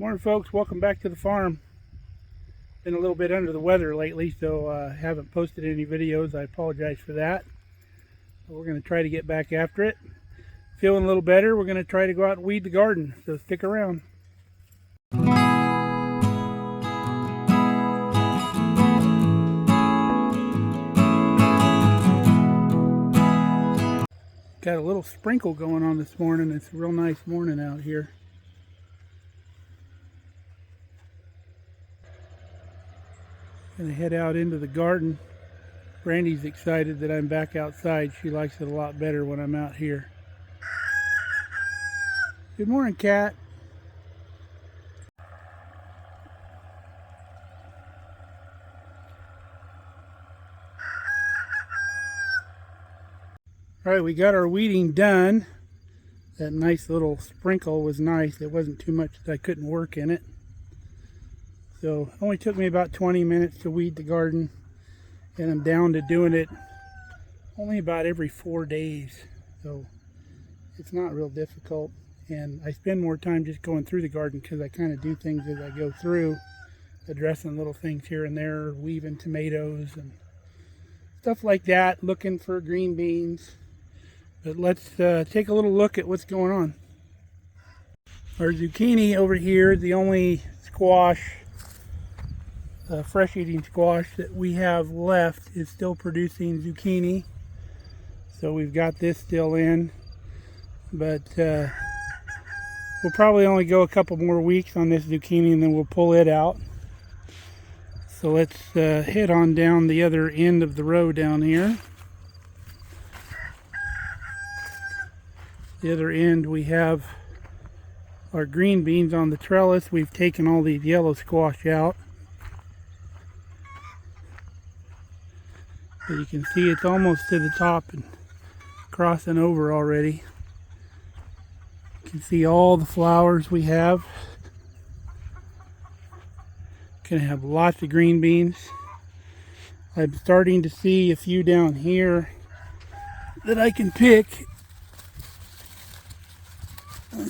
Morning folks, welcome back to the farm. Been a little bit under the weather lately, so haven't posted any videos. I apologize for that. But we're going to try to get back after it. Feeling a little better, we're going to try to go out and weed the garden, so stick around. Got a little sprinkle going on this morning. It's a real nice morning out here. Gonna head out into the garden. Brandy's excited that I'm back outside. She likes it a lot better when I'm out here. Good morning, Cat. All right, we got our weeding done. That nice little sprinkle was nice. It wasn't too much that I couldn't work in it. So it only took me about 20 minutes to weed the garden, and I'm down to doing it only about every 4 days. So it's not real difficult, and I spend more time just going through the garden because I kind of do things as I go through, addressing little things here and there, weaving tomatoes and stuff like that, looking for green beans. But let's take a little look at what's going on. Our zucchini over here, the only squash, fresh eating squash that we have left, is still producing zucchini. So we've got this still in, but we'll probably only go a couple more weeks on this zucchini and then we'll pull it out. So let's head on down the other end of the row down here. The other end we have our green beans on the trellis. We've taken all these yellow squash out. But you can see it's almost to the top and crossing over already. You can see all the flowers we have. Gonna have lots of green beans. I'm starting to see a few down here that I can pick.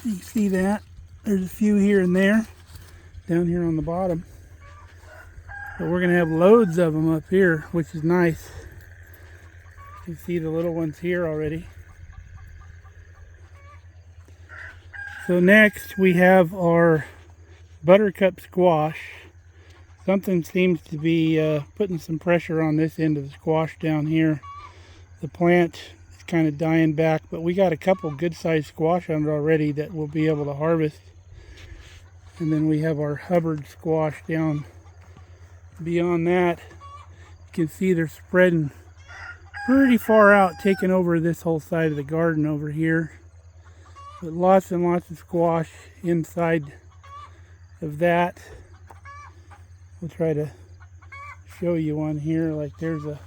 You see that? There's a few here and there, down here on the bottom. But we're going to have loads of them up here, which is nice. You can see the little ones here already. So next we have our Buttercup Squash. Something seems to be putting some pressure on this end of the squash down here. The plant is kind of dying back, but we got a couple good-sized squash on it already that we'll be able to harvest. And then we have our Hubbard Squash down beyond that. You can see they're spreading pretty far out, taking over this whole side of the garden over here. But lots and lots of squash inside of that. We'll try to show you one here. Like there's a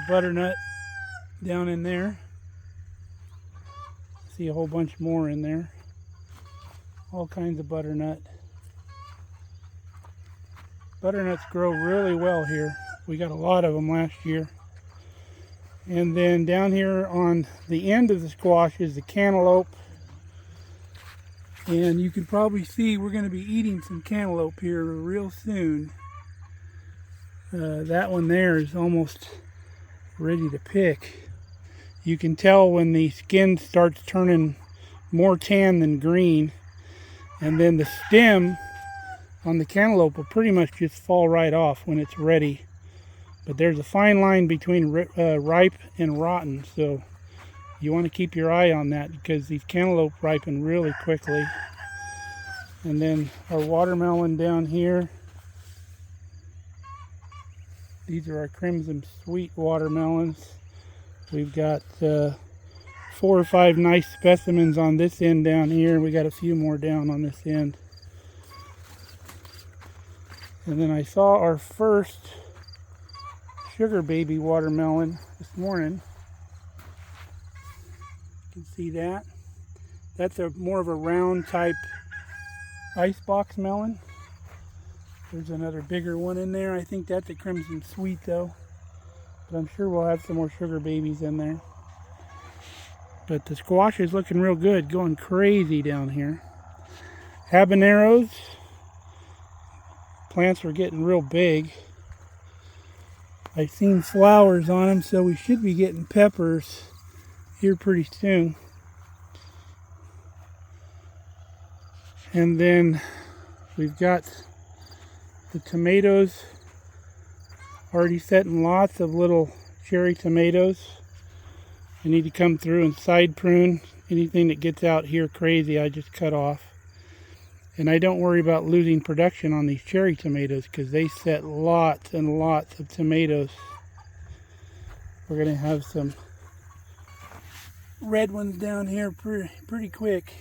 butternut down in there. See a whole bunch more in there. All kinds of butternut. Butternuts grow really well here. We got a lot of them last year. And then down here on the end of the squash is the cantaloupe. And you can probably see we're going to be eating some cantaloupe here real soon. That one there is almost ready to pick. You can tell when the skin starts turning more tan than green. And then the stem on the cantaloupe will pretty much just fall right off when it's ready. But there's a fine line between ripe and rotten, so you want to keep your eye on that because these cantaloupe ripen really quickly. And then our watermelon down here. These are our crimson sweet watermelons. We've got 4 or 5 nice specimens on this end down here. We got a few more down on this end. And then I saw our first sugar baby watermelon this morning. You can see that. That's more of a round type icebox melon. There's another bigger one in there. I think that's a crimson sweet though. But I'm sure we'll have some more sugar babies in there. But the squash is looking real good, going crazy down here. habaneros. Plants are getting real big. I've seen flowers on them, so we should be getting peppers here pretty soon. And then we've got the tomatoes already setting, lots of little cherry tomatoes. I need to come through and side prune. Anything that gets out here crazy, I just cut off. And I don't worry about losing production on these cherry tomatoes because they set lots and lots of tomatoes. We're going to have some red ones down here pretty quick.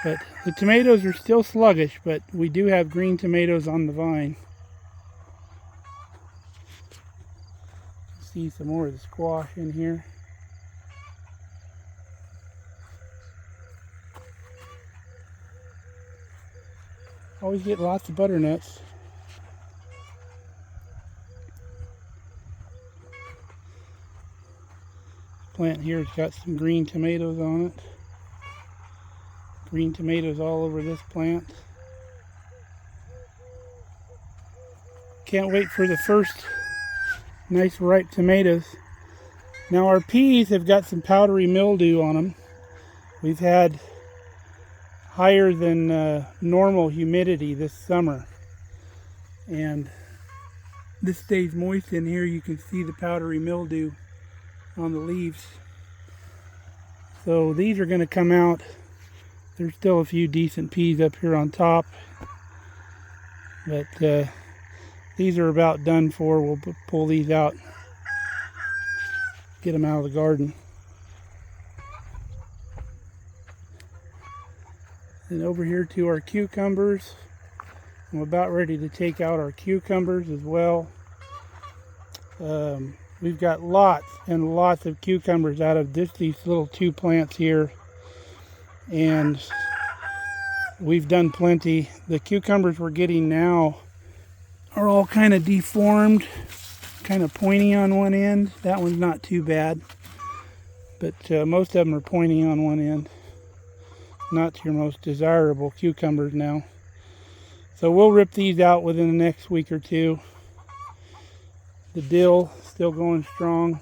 But the tomatoes are still sluggish, but we do have green tomatoes on the vine. See some more of the squash in here. Always get lots of butternuts. Plant here has got some green tomatoes on it. Green tomatoes all over this plant. Can't wait for the first nice ripe tomatoes. Now our peas have got some powdery mildew on them. We've had higher than normal humidity this summer, and this stays moist in here. You can see the powdery mildew on the leaves. So these are going to come out. There's still a few decent peas up here on top, but these are about done for. We'll pull these out, get them out of the garden. And over here to our cucumbers. I'm about ready to take out our cucumbers as well. We've got lots and lots of cucumbers out of these little two plants here. And we've done plenty. The cucumbers we're getting now are all kind of deformed, kind of pointy on one end. That one's not too bad, but most of them are pointy on one end. Not your most desirable cucumbers now. So we'll rip these out within the next week or two. The dill still going strong.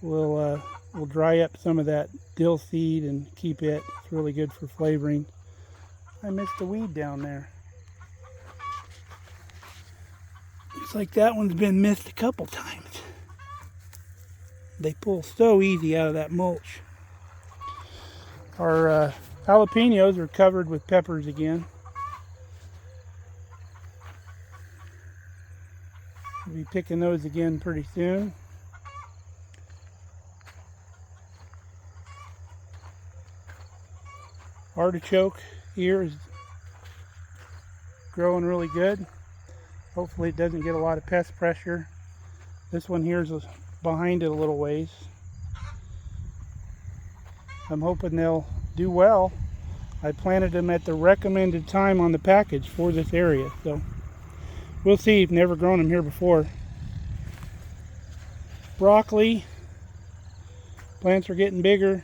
We'll dry up some of that dill seed and keep it. It's really good for flavoring. I missed a weed down there. Looks like that one's been missed a couple times. They pull so easy out of that mulch. Our jalapenos are covered with peppers again. We'll be picking those again pretty soon. Artichoke here is growing really good. Hopefully it doesn't get a lot of pest pressure. This one here is behind it a little ways. I'm hoping they'll do well. I planted them at the recommended time on the package for this area, so we'll see. I've never grown them here before. Broccoli. Plants are getting bigger.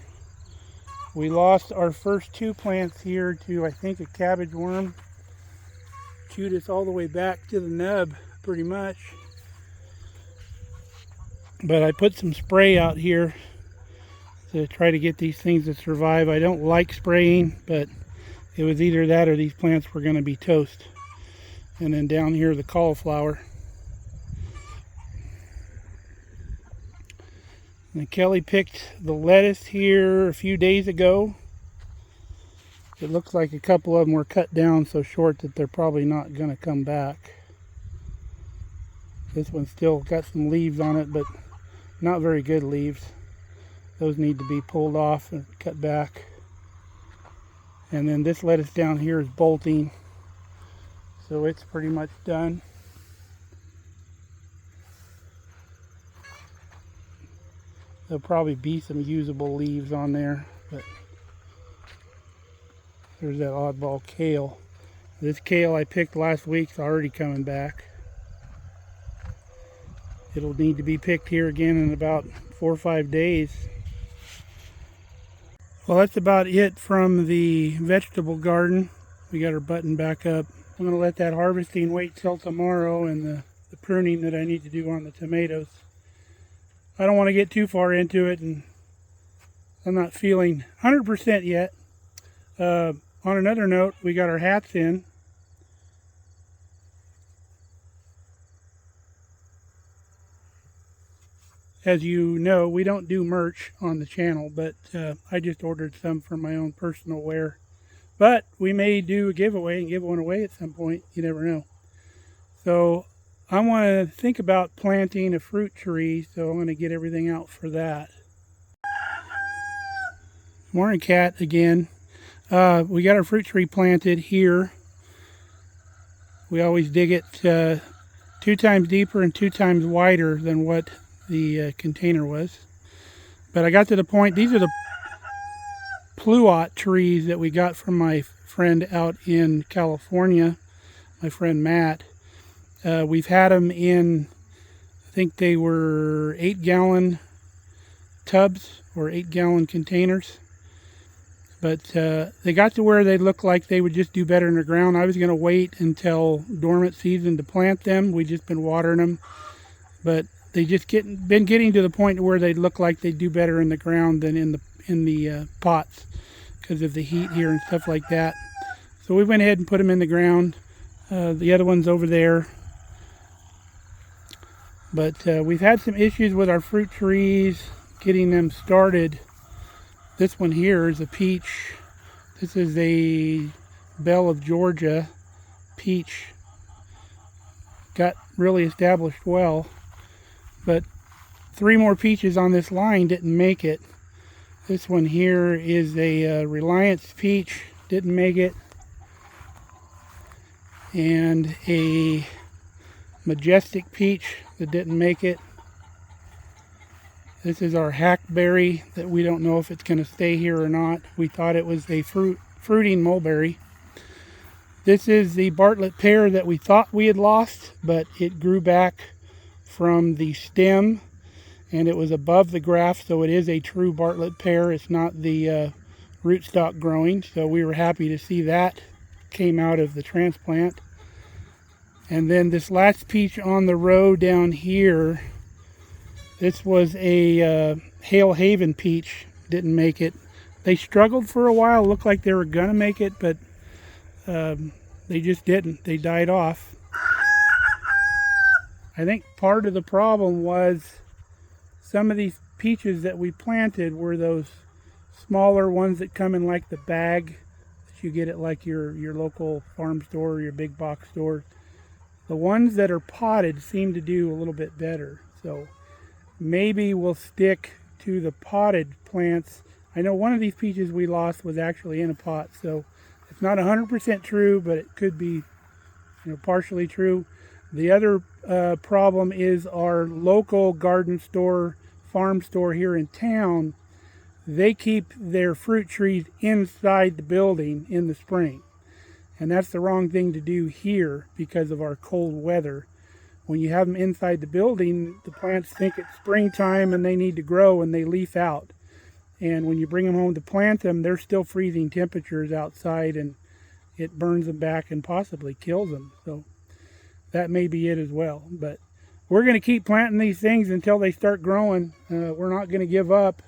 We lost our first two plants here to, I think, a cabbage worm. Chewed us all the way back to the nub, pretty much. But I put some spray out here to try to get these things to survive. I don't like spraying, but it was either that or these plants were going to be toast. And then down here, the cauliflower. And Kelly picked the lettuce here a few days ago. It looks like a couple of them were cut down so short that they're probably not going to come back. This one's still got some leaves on it, but not very good leaves. Those need to be pulled off and cut back. And then this lettuce down here is bolting, so it's pretty much done. There'll probably be some usable leaves on there, but there's that oddball kale. This kale I picked last week's already coming back. It'll need to be picked here again in about 4 or 5 days. Well, that's about it from the vegetable garden. We got our button back up. I'm going to let that harvesting wait till tomorrow, and the pruning that I need to do on the tomatoes. I don't want to get too far into it, and I'm not feeling 100% yet. On another note, we got our hats in. As you know, we don't do merch on the channel, but I just ordered some for my own personal wear. But we may do a giveaway and give one away at some point. You never know. So I want to think about planting a fruit tree, so I'm going to get everything out for that. Morning, cat, again. We got our fruit tree planted here. We always dig it 2 times deeper and 2 times wider than what the container was. But I got to the point, these are the pluot trees that we got from my friend out in California, my friend Matt. We've had them in, I think they were 8-gallon tubs or 8-gallon containers. But they got to where they looked like they would just do better in the ground. I was going to wait until dormant season to plant them. We've just been watering them. But they just been getting to the point where they look like they do better in the ground than in the pots because of the heat here and stuff like that. So we went ahead and put them in the ground. The other one's over there. But we've had some issues with our fruit trees, getting them started. This one here is a peach. This is a Belle of Georgia peach. Got really established well. But 3 more peaches on this line didn't make it. This one here is a Reliance peach, didn't make it. And a Majestic peach that didn't make it. This is our hackberry that we don't know if it's going to stay here or not. We thought it was a fruiting mulberry. This is the Bartlett Pear that we thought we had lost, but it grew back from the stem and it was above the graft, so it is a true Bartlett Pear. It's not the rootstock growing, so we were happy to see that came out of the transplant. And then this last peach on the row down here, this was a Hale Haven peach, didn't make it. They struggled for a while, looked like they were gonna make it, but they just didn't. They died off. I think part of the problem was some of these peaches that we planted were those smaller ones that come in like the bag that you get at like your local farm store or your big box store. The ones that are potted seem to do a little bit better. So maybe we'll stick to the potted plants. I know one of these peaches we lost was actually in a pot, so it's not 100% true, but it could be, partially true. The other problem is our local garden store, farm store here in town. They keep their fruit trees inside the building in the spring. And that's the wrong thing to do here because of our cold weather. When you have them inside the building, the plants think it's springtime and they need to grow and they leaf out. And when you bring them home to plant them, they're still freezing temperatures outside and it burns them back and possibly kills them. So that may be it as well. But we're going to keep planting these things until they start growing. We're not going to give up.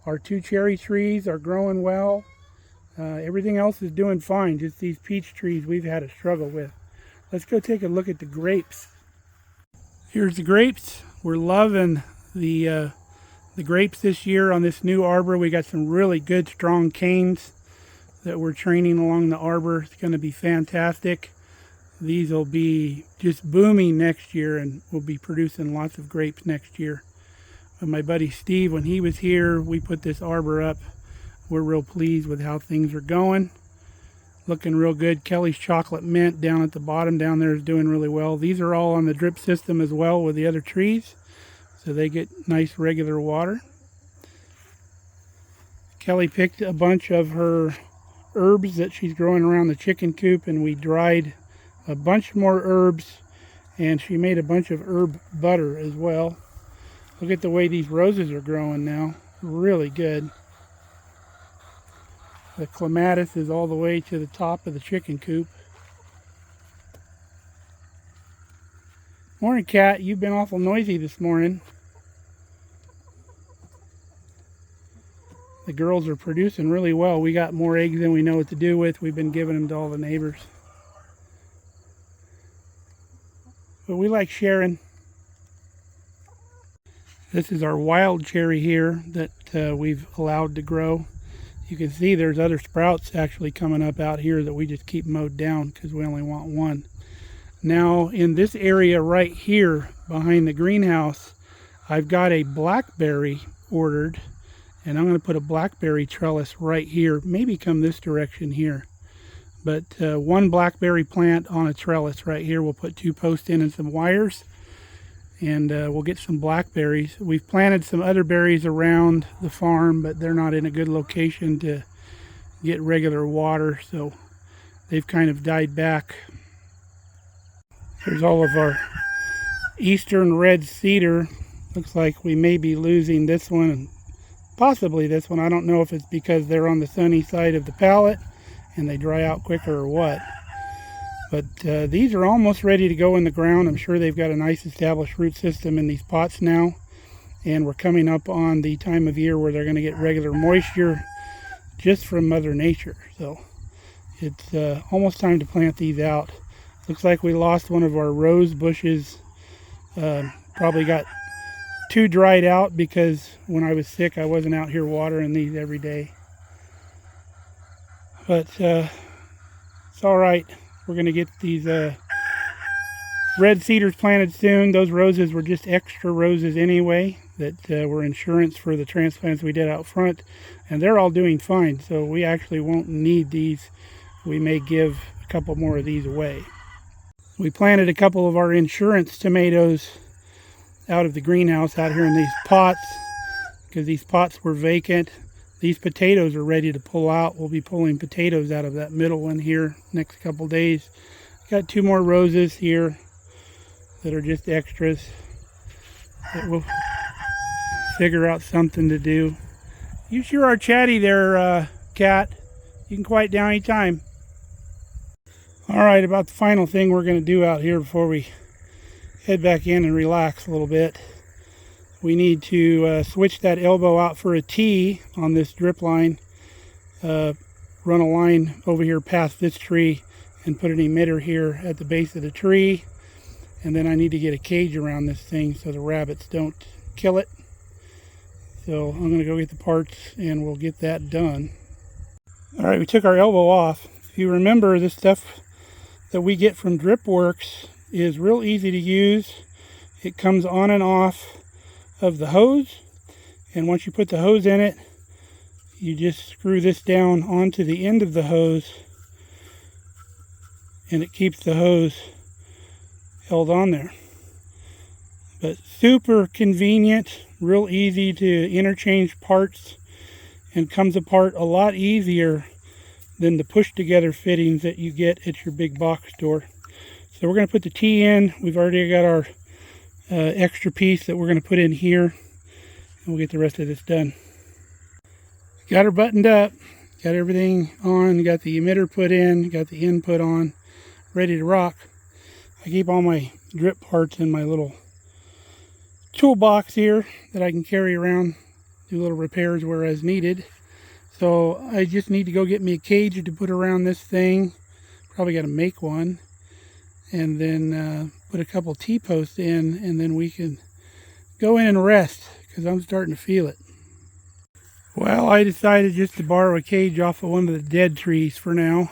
Our 2 cherry trees are growing well. Everything else is doing fine. Just these peach trees we've had a struggle with. Let's go take a look at the grapes. Here's the grapes. We're loving the grapes this year on this new arbor. We got some really good strong canes that we're training along the arbor. It's going to be fantastic. These will be just booming next year and we'll be producing lots of grapes next year. My buddy Steve, when he was here, we put this arbor up. We're real pleased with how things are going. Looking real good. Kelly's chocolate mint down at the bottom down there is doing really well. These are all on the drip system as well with the other trees, so they get nice regular water. Kelly picked a bunch of her herbs that she's growing around the chicken coop, and we dried a bunch more herbs, and she made a bunch of herb butter as well. Look at the way these roses are growing now. Really good. The clematis is all the way to the top of the chicken coop. Morning, Cat. You've been awful noisy this morning. The girls are producing really well. We got more eggs than we know what to do with. We've been giving them to all the neighbors. But we like sharing. This is our wild cherry here that we've allowed to grow. You can see there's other sprouts actually coming up out here that we just keep mowed down because we only want one. Now in this area right here behind the greenhouse, I've got a blackberry ordered, and I'm going to put a blackberry trellis right here, maybe come this direction here. But one blackberry plant on a trellis right here. We'll put 2 posts in and some wires, and we'll get some blackberries. We've planted some other berries around the farm, but they're not in a good location to get regular water, so they've kind of died back. Here's all of our eastern red cedar. Looks like we may be losing this one and possibly this one. I don't know if it's because they're on the sunny side of the pallet and they dry out quicker or what. But these are almost ready to go in the ground. I'm sure they've got a nice established root system in these pots now. And we're coming up on the time of year where they're going to get regular moisture just from Mother Nature. So it's almost time to plant these out. Looks like we lost one of our rose bushes. Probably got too dried out because when I was sick I wasn't out here watering these every day. But it's alright. We're going to get these red cedars planted soon. Those roses were just extra roses anyway that were insurance for the transplants we did out front, and they're all doing fine, so we actually won't need these. We may give a couple more of these away. We planted a couple of our insurance tomatoes out of the greenhouse out here in these pots because these pots were vacant. These potatoes are ready to pull out. We'll be pulling potatoes out of that middle one here next couple days. Got 2 more roses here that are just extras that we'll figure out something to do. You sure are chatty there, Cat. You can quiet down anytime. Alright, about the final thing we're going to do out here before we head back in and relax a little bit. We need to switch that elbow out for a T on this drip line. Run a line over here past this tree and put an emitter here at the base of the tree. And then I need to get a cage around this thing so the rabbits don't kill it. So I'm going to go get the parts and we'll get that done. Alright, we took our elbow off. If you remember, this stuff that we get from DripWorks is real easy to use. It comes on and off of the hose, and once you put the hose in it, you just screw this down onto the end of the hose and it keeps the hose held on there. But super convenient, real easy to interchange parts, and comes apart a lot easier than the push together fittings that you get at your big box store. So we're going to put the T in. We've already got our extra piece that we're going to put in here, and we'll get the rest of this done. Got her buttoned up, got everything on, got the emitter put in, got the input on, ready to rock. I keep all my drip parts in my little toolbox here that I can carry around, do little repairs where as needed. So I just need to go get me a cage to put around this thing. Probably got to make one. And then put a couple T-posts in, and then we can go in and rest because I'm starting to feel it. Well, I decided just to borrow a cage off of one of the dead trees for now.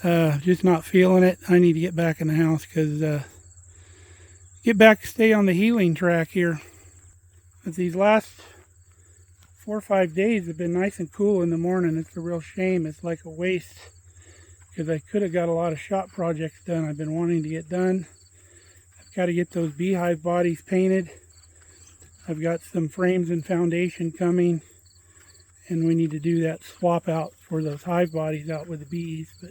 Just not feeling it. I need to get back in the house because stay on the healing track here. But these last 4 or 5 days have been nice and cool in the morning. It's a real shame. It's like a waste because I could have got a lot of shop projects done I've been wanting to get done. I've got to get those beehive bodies painted. I've got some frames and foundation coming, and we need to do that swap out for those hive bodies out with the bees, but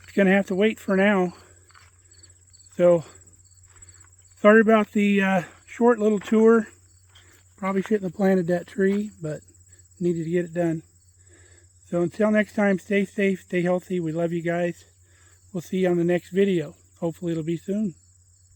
it's going to have to wait for now. So sorry about the short little tour. Probably shouldn't have planted that tree, but needed to get it done. So until next time, stay safe, stay healthy. We love you guys. We'll see you on the next video. Hopefully it'll be soon.